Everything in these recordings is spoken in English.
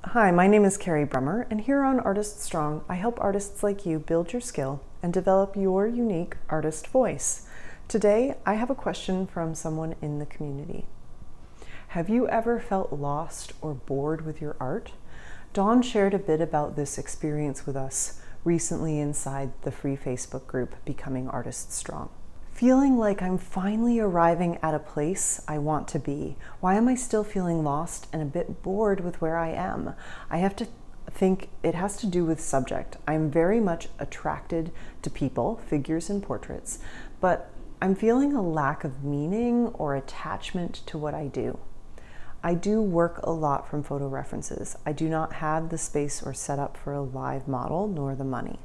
Hi, my name is Carrie Brummer, and here on Artist Strong, I help artists like you build your skill and develop your unique artist voice. Today, I have a question from someone in the community. Have you ever felt lost or bored with your art? Dawn shared a bit about this experience with us recently inside the free Facebook group, Becoming Artist Strong. Feeling like I'm finally arriving at a place I want to be. Why am I still feeling lost and a bit bored with where I am? I have to think it has to do with subject. I'm very much attracted to people, figures and portraits, but I'm feeling a lack of meaning or attachment to what I do. I do work a lot from photo references. I do not have the space or setup for a live model, nor the money.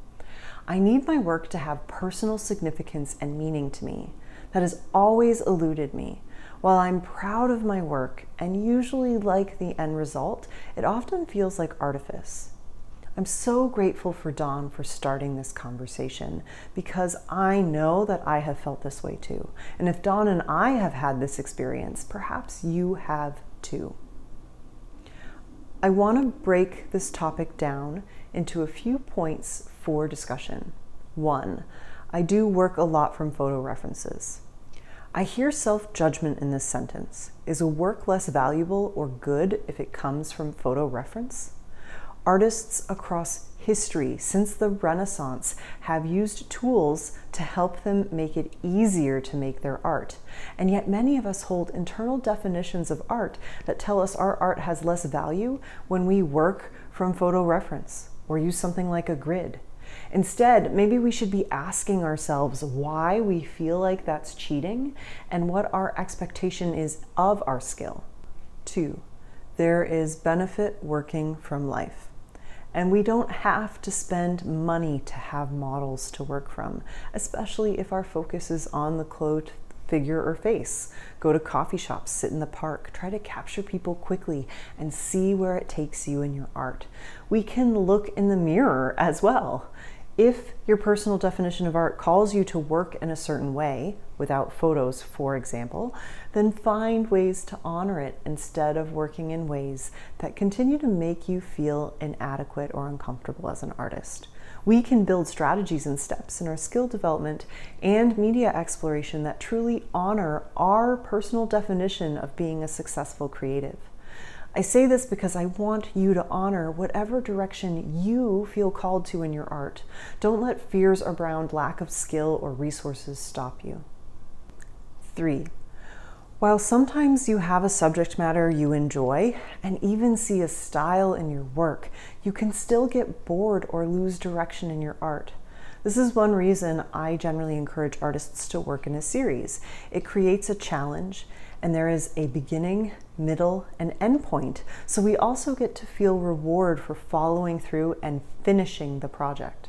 I need my work to have personal significance and meaning to me. That has always eluded me. While I'm proud of my work and usually like the end result, it often feels like artifice. I'm so grateful for Dawn for starting this conversation because I know that I have felt this way too. And if Dawn and I have had this experience, perhaps you have too. I want to break this topic down into a few points for discussion. 1, I do work a lot from photo references. I hear self-judgment in this sentence. Is a work less valuable or good if it comes from photo reference? Artists across history since the Renaissance have used tools to help them make it easier to make their art. And yet many of us hold internal definitions of art that tell us our art has less value when we work from photo reference or use something like a grid. Instead, maybe we should be asking ourselves why we feel like that's cheating and what our expectation is of our skill. 2, there is benefit working from life. And we don't have to spend money to have models to work from, especially if our focus is on the clothed figure or face. Go to coffee shops, sit in the park, try to capture people quickly and see where it takes you in your art. We can look in the mirror as well. If your personal definition of art calls you to work in a certain way, without photos, for example, then find ways to honor it instead of working in ways that continue to make you feel inadequate or uncomfortable as an artist. We can build strategies and steps in our skill development and media exploration that truly honor our personal definition of being a successful creative. I say this because I want you to honor whatever direction you feel called to in your art. Don't let fears around lack of skill or resources stop you. 3, while sometimes you have a subject matter you enjoy and even see a style in your work, you can still get bored or lose direction in your art. This is one reason I generally encourage artists to work in a series. It creates a challenge, and there is a beginning, middle, and end point, so we also get to feel reward for following through and finishing the project.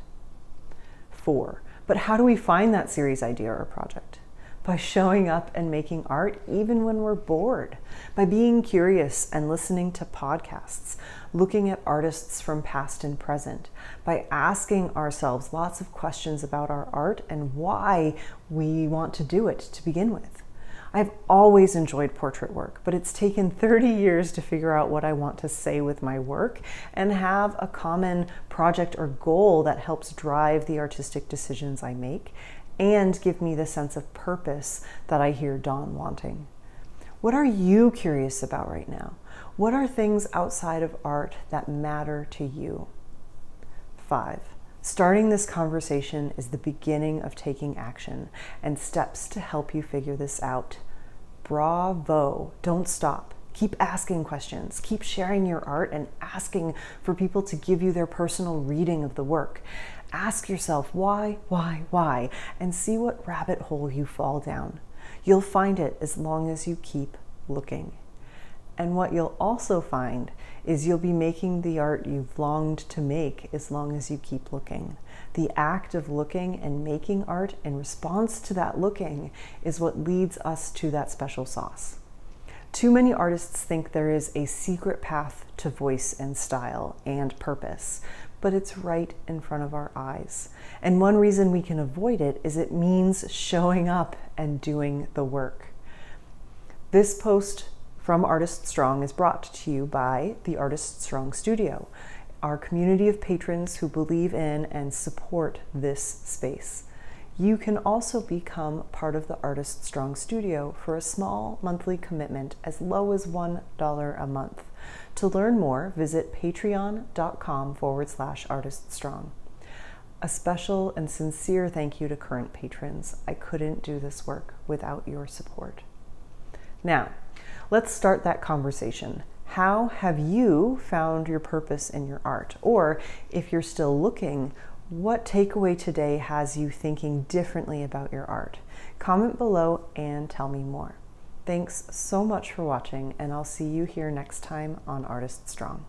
4, but how do we find that series idea or project? By showing up and making art even when we're bored, by being curious and listening to podcasts, looking at artists from past and present, by asking ourselves lots of questions about our art and why we want to do it to begin with. I've always enjoyed portrait work, but it's taken 30 years to figure out what I want to say with my work and have a common project or goal that helps drive the artistic decisions I make and give me the sense of purpose that I hear Dawn wanting. What are you curious about right now? What are things outside of art that matter to you? 5, starting this conversation is the beginning of taking action and steps to help you figure this out. Bravo! Don't stop. Keep asking questions. Keep sharing your art and asking for people to give you their personal reading of the work. Ask yourself why, and see what rabbit hole you fall down. You'll find it as long as you keep looking. And what you'll also find is you'll be making the art you've longed to make as long as you keep looking. The act of looking and making art in response to that looking is what leads us to that special sauce. Too many artists think there is a secret path to voice and style and purpose, but it's right in front of our eyes. And one reason we can avoid it is it means showing up and doing the work. This post from Artist Strong is brought to you by the Artist Strong Studio, our community of patrons who believe in and support this space. You can also become part of the Artist Strong Studio for a small monthly commitment as low as $1 a month. To learn more, visit patreon.com/artiststrong. A special and sincere thank you to current patrons. I couldn't do this work without your support. Now, let's start that conversation. How have you found your purpose in your art? Or if you're still looking, what takeaway today has you thinking differently about your art? Comment below and tell me more. Thanks so much for watching, and I'll see you here next time on Artist Strong.